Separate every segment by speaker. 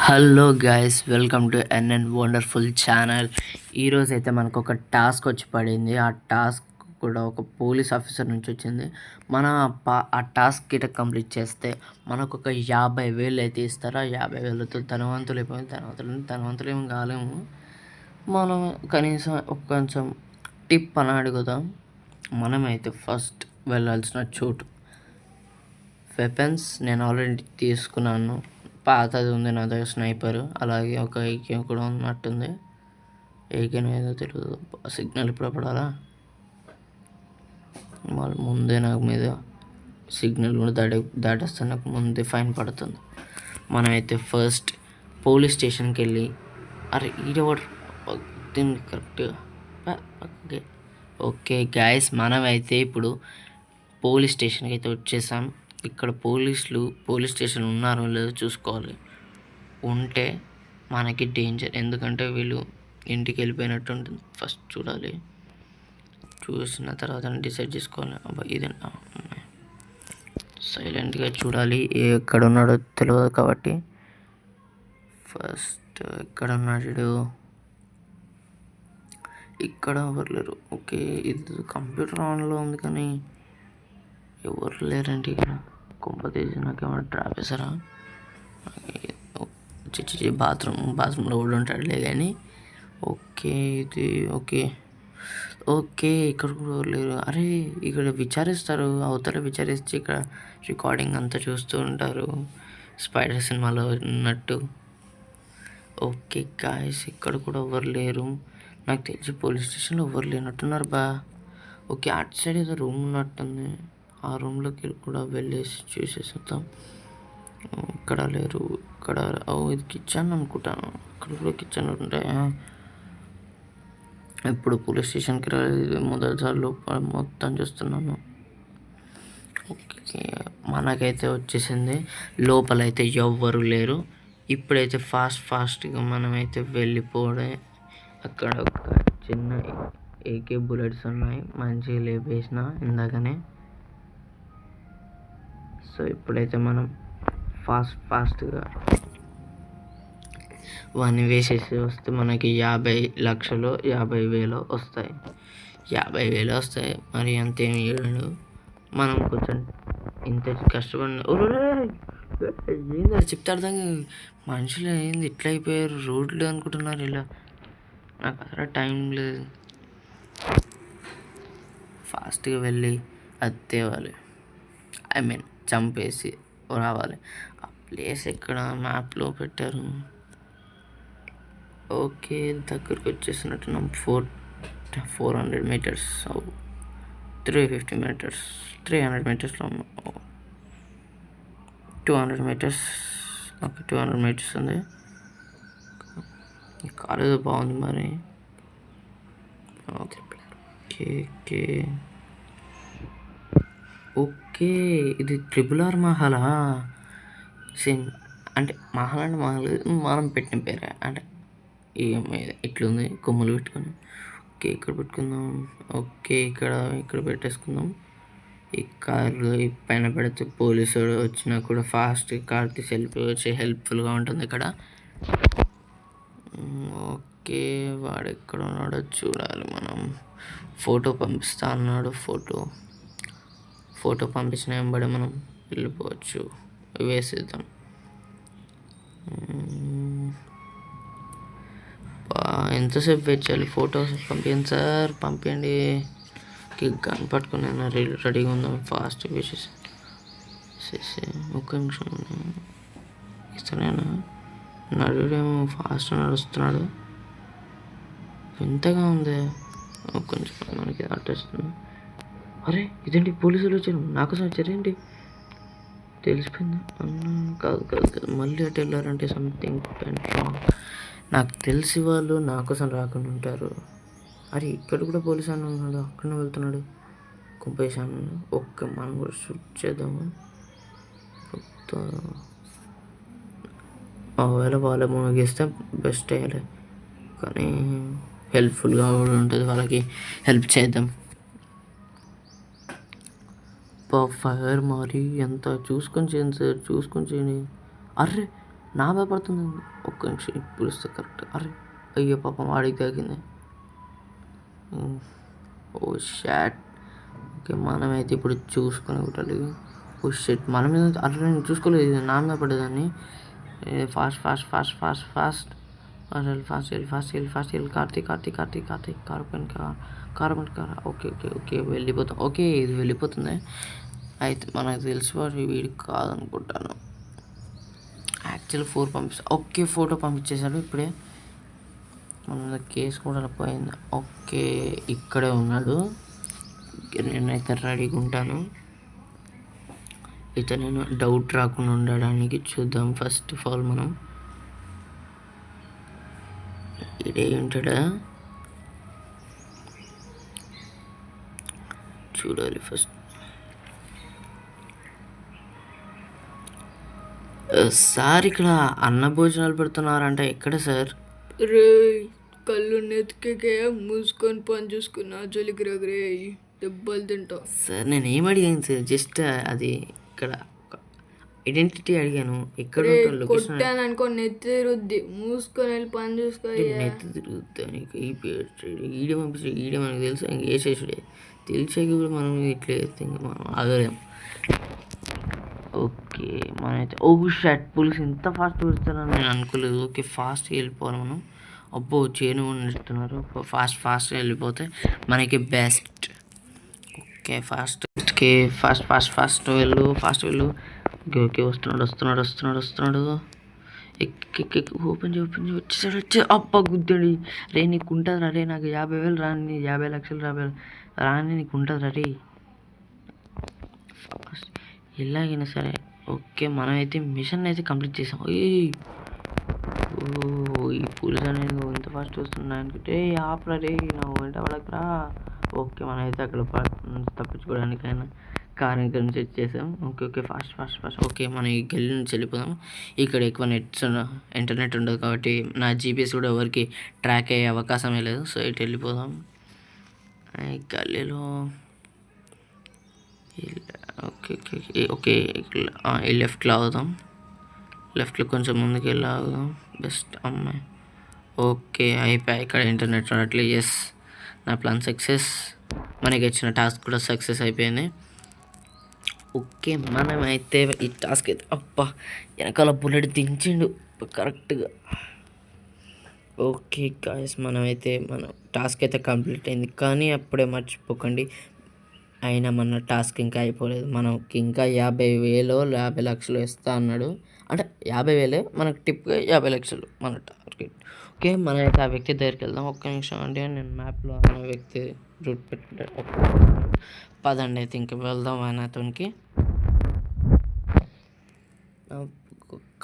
Speaker 1: Hello guys, welcome to NN wonderful channel. ఈరోజు అయితే మనకు ఒక టాస్క్ వచ్చి పడింది. ఆ టాస్క్ కూడా ఒక పోలీస్ ఆఫీసర్ నుంచి వచ్చింది. మనం ఆ టాస్క్ గిట్ట కంప్లీట్ చేస్తే మనకు ఒక 50,000 అయితే ఇస్తారు. ఆ 50,000తో ధనవంతులు అయిపోయింది. ధనవంతులు ఏమి కాలేము. మనం కనీసం కొంచెం టిప్ అని అడుగుదాం. మనమైతే ఫస్ట్ వెళ్ళాల్సిన చోటు వెపన్స్ నేను ఆల్రెడీ తీసుకున్నాను. పాతది ఉంది నా దగ్గర, స్నైపర్. అలాగే ఒక ఏకే కూడా ఉన్నట్టుంది. ఏకేనో ఏదో తెలియదు. సిగ్నల్ ఇప్పుడు పడాలా, వాళ్ళు ముందే నాకు మీద సిగ్నల్ కూడా దాటేస్తే నాకు ముందే ఫైన్ పడుతుంది. మనమైతే ఫస్ట్ పోలీస్ స్టేషన్కి వెళ్ళి ఈడవాడు దీన్ని కరెక్ట్గా ఓకే గాయస్, మనమైతే ఇప్పుడు పోలీస్ స్టేషన్కి అయితే వచ్చేసాం. ఇక్కడ పోలీస్ స్టేషన్ ఉన్నారో లేదో చూసుకోవాలి. ఉంటే మనకి డేంజర్, ఎందుకంటే వీళ్ళు ఇంటికి వెళ్ళిపోయినట్టు ఉంటుంది. ఫస్ట్ చూడాలి, చూసిన తర్వాత డిసైడ్ చేసుకోవాలి. ఇది సైలెంట్గా చూడాలి. ఎక్కడ ఉన్నాడో తెలియదు కాబట్టి ఫస్ట్ ఎక్కడ ఉన్నాడు. ఇక్కడ ఎవరు లేరు. ఓకే, ఇది కంప్యూటర్ ఆన్లో ఉంది కానీ ఎవరు లేరండి ఇక్కడ. కొంప తీసి నాకేమైనా ట్రాప్ వేసారా? బాత్రూంలో కూడా ఉంటాడులే కానీ. ఓకే, ఇది ఓకే ఇక్కడ కూడా లేరు. అరే, ఇక్కడ విచారిస్తారు, అవతల విచారిస్తే ఇక్కడ రికార్డింగ్ అంతా చూస్తూ ఉంటారు, స్పైడర్ సినిమాలో ఉన్నట్టు. ఓకే గాయస్, ఇక్కడ కూడా ఎవరు లేరు. నాకు తెలిసి పోలీస్ స్టేషన్లో ఎవరు లేనట్టున్నారు బా. ఓకే, అటు సైడ్ ఏదో రూమ్ ఉన్నట్టుంది. ఆ రూమ్లోకి కూడా వెళ్ళేసి చూసేస్తాం. ఇక్కడ లేరు. ఇక్కడ ఇది కిచెన్ అనుకుంటాను. ఇక్కడ కూడా కిచెన్ ఉంటాయి. ఇప్పుడు పోలీస్ స్టేషన్కి రాలేదు, మొదటిసారి మొత్తం చూస్తున్నాను. ఓకే, మనకైతే వచ్చేసింది. లోపలైతే ఎవ్వరు లేరు. ఇప్పుడైతే ఫాస్ట్గా మనమైతే వెళ్ళిపోవడే. అక్కడ ఒక చిన్న ఏకే బుల్లెట్స్ ఉన్నాయి, మంచిగా లేపేసిన ఇందాకనే. సో ఇప్పుడైతే మనం ఫాస్ట్గా వాడిని వేసేసి వస్తే మనకి 50 లక్షలు 50,000 వస్తాయి. 50,000 వస్తాయి, మరి అంతేమి ఇవ్వడు. మనం కొంచెం ఇంత కష్టపడి ఏంది చెప్తారు దాన్ని. మనుషులు ఏంది ఇట్లా అయిపోయారు, రోడ్లు అనుకుంటున్నారు. ఇలా నాకు అసలు టైం లేదు. ఫాస్ట్గా వెళ్ళి అది తేవాలి, చంపేసి రావాలి. ఆ ప్లేస్ ఎక్కడ మ్యాప్లో పెట్టారు. ఓకే, దగ్గరకు వచ్చేసినట్టున్నాం. 400 మీటర్స్, 350 మీటర్స్, 300 మీటర్స్లో ఉన్నాం. 200 మీటర్స్. ఓకే, 200 మీటర్స్ ఉంది. ఈ కాలేజ్ బాగుంది మరి. ఓకే ఓకే ఓకే, ఇది RRR మహలా. సేమ్ అంటే మహల్ అంటే మనం పెట్టిన పేరే. అంటే ఇట్లుంది, కొమ్ములు పెట్టుకొని. ఓకే, ఇక్కడ పెట్టుకుందాం. ఓకే, ఇక్కడ పెట్టేసుకుందాం. ఈ కార్లో ఈ పైన పెడితే పోలీసు వచ్చినా కూడా ఫాస్ట్ కార్ తీసి వెళ్ళిపోయి హెల్ప్ఫుల్గా ఉంటుంది ఇక్కడ. ఓకే, వాడు ఎక్కడ ఉన్నాడో చూడాలి మనం. ఫోటో పంపిస్తా అన్నాడు. ఫోటో పంపించిన వెంబడి మనం వెళ్ళిపోవచ్చు. వేసేద్దాం. ఎంతసేపు వెయిట్ చేయాలి? ఫోటోస్ పంపించండి సార్, పంపించండి. గన్ పట్టుకుని రెడీగా ఉందాం. ఫాస్ట్ వేసేసి ఒక్క నిమిషం ఇస్తానేనా. నడుడేమో ఫాస్ట్ నడుస్తున్నాడు, వింతగా ఉంది. కొంచెం మనకి అట్టేస్తుంది. అరే, ఇదేంటి పోలీసులు వచ్చారు, నాకోసం వచ్చారేంటి? తెలిసిపోయింది కాదు. మళ్ళీ అటు వెళ్ళారంటే సంథింగ్ రాంగ్. నాకు తెలిసి వాళ్ళు నా కోసం రాకుండా ఉంటారు. అరే, ఇక్కడ కూడా పోలీసు అని ఉన్నాడు, అక్కడనే వెళ్తున్నాడు. కుంపేశాను. మనం కూడా షూట్ చేద్దాము. ఒకవేళ వాళ్ళే ముగిస్తే బెస్ట్ అయ్యాలి, కానీ హెల్ప్ఫుల్గా కూడా ఉంటుంది, వాళ్ళకి హెల్ప్ చేద్దాం. ఫైర్ మరి ఎంత చూసుకొని చేయండి సార్, చూసుకొని చేయండి. అర్రే, నా భయపడుతుంది. ఒక్క నిమిషం ఇప్పుడు ఇస్తే కరెక్ట్. అరే అయ్యో పాపం వాడికి తాకింది. ఓ షాట్. ఓకే మనమైతే ఇప్పుడు చూసుకొని కొట్టాలి. ఓ షెట్ మన మీద అట్లా నేను చూసుకోలేదు, ఇది నా మీద పడ్డదాన్ని. Fast fast fast fast fast fast వెళ్ళి ఫాస్ట్ వెళ్ళి ఫాస్ట్ వెళ్ళి Karthik car. Okay okay okay వెళ్ళిపోతాం. ఓకే ఇది వెళ్ళిపోతుంది. అయితే మనకు తెలిసి వాడు వీడికి కాదనుకుంటాను. యాక్చువల్ 4 పంపిస్తా. ఓకే ఫోటో పంపించేశాడు ఇప్పుడే. మన కేసు కూడా పోయింది. ఓకే ఇక్కడే ఉన్నాడు. నేనైతే రెడీగా ఉంటాను. అయితే నేను డౌట్ రాకుండా ఉండడానికి చూద్దాం. ఫస్ట్ ఆఫ్ ఆల్ మనం ఇడే ఉంటాడా చూడాలి ఫస్ట్. సార్ ఇక్కడ అన్న భోజనాలు పెడుతున్నారంట, ఎక్కడ సార్?
Speaker 2: రే కళ్ళు నెత్తికే మూసుకొని పని చూసుకున్నా జోలికి రగరే దెబ్బలు తింటా.
Speaker 1: సార్ నేను ఏం అడిగాను సార్, జస్ట్ అది ఇక్కడ ఐడెంటిటీ అడిగాను. ఎక్కడ
Speaker 2: కొట్టాను అనుకో నెత్తి రుద్ది మూసుకొని వెళ్ళి పని చూసుకో.
Speaker 1: నెత్తి తిరుగుతానికి ఈడే పంపించి ఈడే మనకు తెలుసు. ఇంక వేసేసుడే తెలిసాక కూడా మనం ఇట్లా వేస్తే ఇంకా మనం ఆగలేం. ఓకే మనమైతే ఓ షర్ట్ పోలీసు ఇంత ఫాస్ట్ వస్తారని నేను అనుకోలేదు. ఓకే ఫాస్ట్గా వెళ్ళిపోవాలి మనం. అబ్బో చేను ఇస్తున్నారు. ఫాస్ట్ వెళ్ళిపోతే మనకి బెస్ట్. ఓకే ఫాస్ట్ వెళ్ళు. ఓకే ఓకే వస్తున్నాడు. ఓపెన్ చేయి వచ్చేసాడు. అబ్బా గుద్దాడు. రే నీకు ఉంటుందిరా రే, నాకు 50,000 రాని, 50 లక్షలు రాని నీకు ఉంటుందిరా రే. ఫాస్ట్ ఎలాగైనా సరే. ఓకే మనమైతే మిషన్ అయితే కంప్లీట్ చేసాం. ఈ పోలీస్ అనేది ఎంత ఫాస్ట్ వస్తున్నా అనుకుంటే ఆపరా రే, నా వెంట పడకరా. ఓకే మనమైతే అక్కడ తప్పించుకోవడానికైనా కార్ ఇక్కడ నుంచి వచ్చేసాం. Okay fast. ఓకే మనం ఈ గల్లీ నుంచి వెళ్ళిపోదాం. ఇక్కడ ఎక్కువ ఇంటర్నెట్ ఉండదు కాబట్టి నా జీపీఎస్ కూడా ఎవరికి ట్రాక్ అయ్యే అవకాశమే లేదు. సో ఇటు వెళ్ళిపోదాం. ఈ గల్లీలో ఓకే ఈ లెఫ్ట్లో అవుదాం. లెఫ్ట్లో కొంచెం ముందుకు వెళ్ళాగుదాం. బెస్ట్ అమ్మాయి. ఓకే అయిపోయి ఇక్కడ ఇంటర్నెట్ రావట్లే. ఎస్ నా ప్లాన్ సక్సెస్. మనకి ఇచ్చిన టాస్క్ కూడా సక్సెస్ అయిపోయింది. ఓకే మనమైతే ఈ టాస్క్ అయితే అబ్బా వెనకాల బుల్లెట్ దించిండు కరెక్ట్గా. ఓకే గాయస్ మనమైతే మన టాస్క్ అయితే కంప్లీట్ అయింది. కానీ అప్పుడే మర్చిపోకండి, అయినా మన టాస్క్ ఇంకా అయిపోలేదు. మనకి ఇంకా 50,000 50 లక్షలు ఇస్తా అన్నాడు. అంటే 50,000 మనకు టిప్గా 50 లక్షలు మన టార్గెట్. ఓకే మనమైతే ఆ వ్యక్తి దగ్గరికి వెళ్దాం. ఒక్క నిమిషం అంటే నేను మ్యాప్లో ఆ వ్యక్తి రూట్ పెట్టుకుంటాను. పదండి అయితే ఇంక వెళ్దాం ఆయనతోనికి.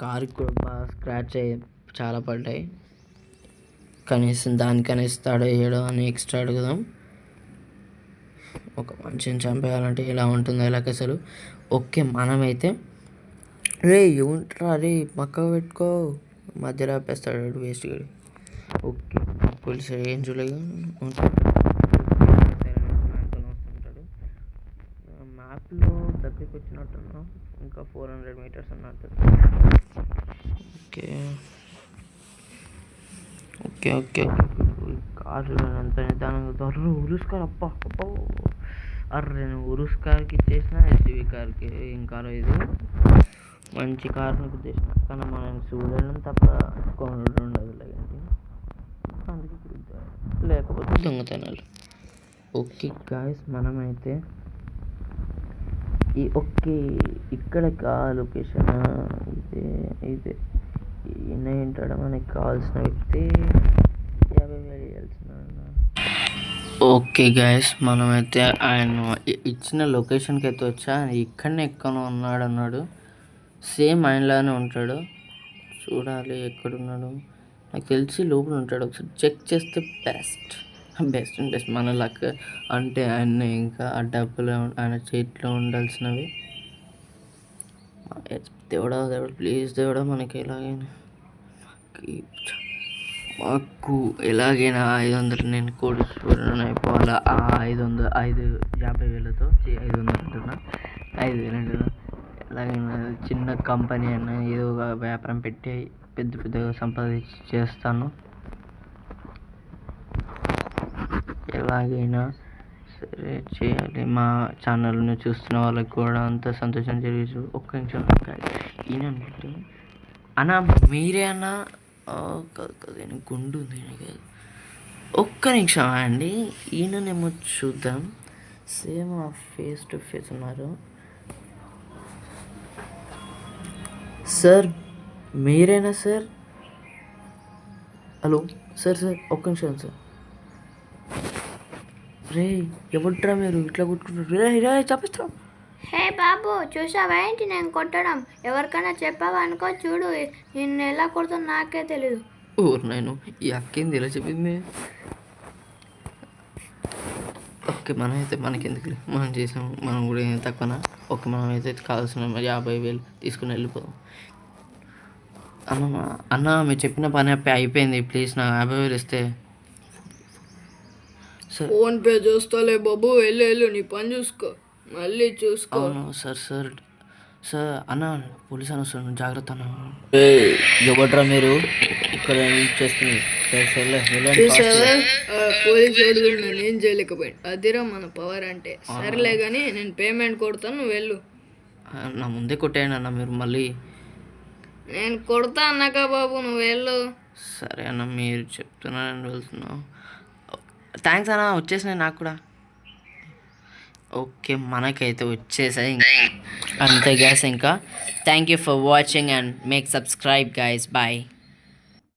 Speaker 1: కారుకి కూడా బాగా స్క్రాచ్ అయ్యి చాలా పడ్డాయి. కనీసం దానికనే ఇస్తాడో ఏడో అని ఎక్స్ట్రా అడుగుదాం. ఒక మనిషిని చంపేయాలంటే ఇలా ఉంటుందో ఇలాగ అసలు. ఓకే మనమైతే రే ఏముంటారా రే పక్క పెట్టుకో, మధ్యలో ఆపేస్తాడు వేస్ట్ గడి. ఓకే పోలీసు ఏం చూడలేదు వస్తుంటాడు. మ్యాప్లో దగ్గరికి వచ్చినట్టున్నా ఇంకా 400 మీటర్స్ అన్నట్టు. ఓకే కారు ఎంత నిదానంగా దొర్రు ఉరుస్కార్. అప్ప అర్రే నేను ఉరుస్ కార్కి ఇచ్చేసిన, ఎస్యూవీ కార్కి ఏం కారు ఇది మంచి కారుని ఇచ్చేసిన. కానీ మనం చూడడం తప్ప కొనడం ఉండదు లేదండి, అందుకే లేకపోతే దొంగతనాలు. ఓకే గాయస్ మనమైతే ఓకే ఇక్కడ లొకేషన్ ఇదే ఈయన ఏంటాడు మనకి కావాల్సిన వ్యక్తి. 50,000 ఇవ్వాల్సిన. ఓకే గాయస్ మనమైతే ఆయన ఇచ్చిన లొకేషన్కి అయితే వచ్చా. ఇక్కడనే ఎక్కడో అన్నాడు. సేమ్ ఆయనలానే ఉంటాడు. చూడాలి ఎక్కడున్నాడు. నాకు తెలిసి లోపల ఉంటాడు. ఒకసారి చెక్ చేస్తే బెస్ట్ మన లక్. అంటే ఆయన ఇంకా ఆ డబ్బులు ఆయన చేతిలో ఉండాల్సినవి. దేవుడా ప్లీజ్ దేవుడా మనకి ఎలాగైనా 500 నేను కోటీశ్వరుని అయిపోవాలా. ఆ 50,000 అంటున్నా 5,000 అంటున్నా అలాగే చిన్న కంపెనీ అయినా ఏదో ఒక వ్యాపారం పెట్టి పెద్ద పెద్దగా సంపాదించి చేస్తాను. ఎలాగైనా సరే చేయాలి. మా ఛానల్ని చూస్తున్న వాళ్ళకి కూడా అంత సంతోషం తెలియదు. ఒక్క నిమిషం ఈయన అనుకుంటే అన్నా మీరే అన్నా కాదు గుండు ఉంది కాదు. ఒక్క నిమిషం అండి, ఈయననేమో చూద్దాం. సేమ్ ఫేస్ టు ఫేస్ ఉన్నారు. సార్ మీరేనా సార్? హలో సార్ ఒక్క నిమిషం సార్. రే ఎవట్రా మీరు ఇట్లా కొట్టుకుంటారు? రే చెప్పేస్తా.
Speaker 3: హే బాబు, చూసావా ఏంటి నేను కొట్టడం? ఎవరికైనా చెప్పావా అనుకో, చూడు నిన్ను ఎలా కొడుతుందో నాకే తెలీదు.
Speaker 1: ఊరు నేను ఈ అక్కేంది ఇలా చెప్పింది. ఓకే మనమైతే మనకెందుకు, మనం చేసాం, మనం కూడా ఏం తక్కువనా. ఓకే మనమైతే కావాల్సిన 50,000 తీసుకుని వెళ్ళిపోదాం. అన్న మీరు చెప్పిన పని అయిపోయింది, ప్లీజ్ నాకు 50,000 ఇస్తే.
Speaker 2: ఫోన్ పే చేస్తాలే బాబు, వెళ్ళు నీ పని చూసుకో, మళ్ళీ చూసుకో.
Speaker 1: అవును సార్ అన్న పోలీస్ అన్న వస్తాను, జాగ్రత్త అన్న. ఎవట్రా మీరు ఇక్కడ చేస్తుంది?
Speaker 2: చూసావా పోలీసు వాడు కూడా నన్ను ఏం చేయలేకపోయాడు. అదిరా మన పవర్ అంటే. సరేలే కానీ నేను పేమెంట్ కొడతాను, నువ్వు వెళ్ళు.
Speaker 1: నా ముందే కొట్టేయండి అన్న మీరు మళ్ళీ.
Speaker 2: నేను కొడతా అన్నాక బాబు, నువ్వు వెళ్ళు.
Speaker 1: సరే అన్న మీరు చెప్తున్నారని వెళ్తున్నావు. థ్యాంక్స్ అన్న, వచ్చేసినాయి నాకు కూడా. ఓకే మనకైతే వచ్చేసాయి. అంతే గ్యాస్. ఇంకా thank you for watching and make subscribe guys. Bye.